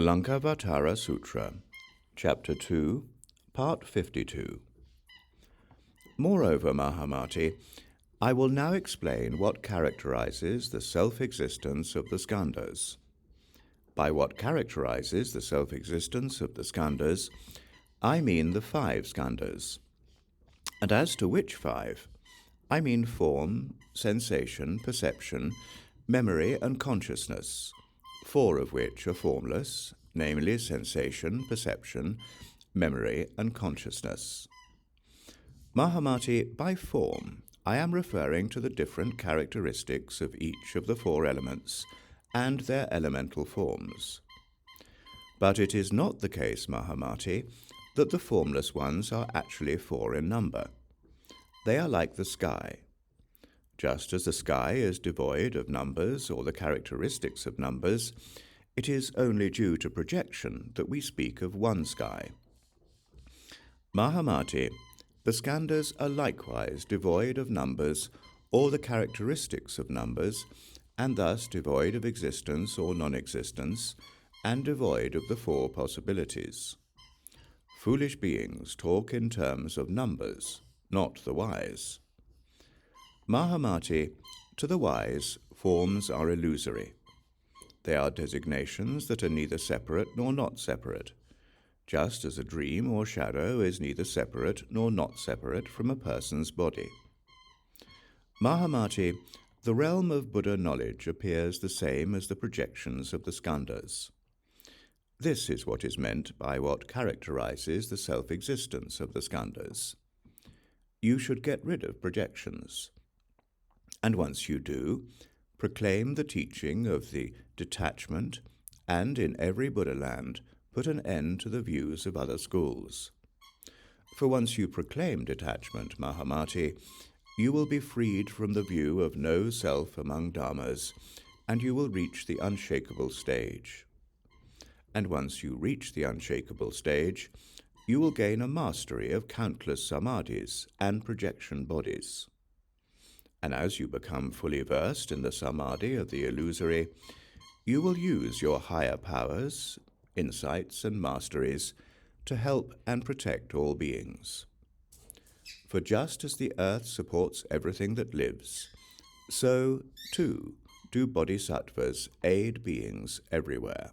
Laṅkāvatāra Sūtra, Chapter 2, Part 52. Moreover, Mahāmati, I will now explain what characterizes the self-existence of the skandhas. By what characterizes the self-existence of the skandhas, I mean the 5 skandhas. And as to which 5, I mean form, sensation, perception, memory, and consciousness, 4 of which are formless, namely sensation, perception, memory, and consciousness. Mahāmati, by form, I am referring to the different characteristics of each of the 4 elements and their elemental forms. But it is not the case, Mahāmati, that the formless ones are actually 4 in number. They are like the sky. Just as the sky is devoid of numbers or the characteristics of numbers, it is only due to projection that we speak of one sky. Mahāmati, the skandhas are likewise devoid of numbers or the characteristics of numbers, and thus devoid of existence or non-existence, and devoid of the 4 possibilities. Foolish beings talk in terms of numbers, not the wise. Mahāmati, to the wise, forms are illusory. They are designations that are neither separate nor not separate, just as a dream or shadow is neither separate nor not separate from a person's body. Mahāmati, the realm of Buddha knowledge appears the same as the projections of the skandhas. This is what is meant by what characterizes the self-existence of the skandhas. You should get rid of projections. And once you do, proclaim the teaching of the detachment, and in every Buddha land put an end to the views of other schools. For once you proclaim detachment, Mahāmati, you will be freed from the view of no self among dharmas, and you will reach the unshakable stage. And once you reach the unshakable stage, you will gain a mastery of countless samadhis and projection bodies. And as you become fully versed in the samadhi of the illusory, you will use your higher powers, insights, and masteries to help and protect all beings. For just as the earth supports everything that lives, so, too, do bodhisattvas aid beings everywhere.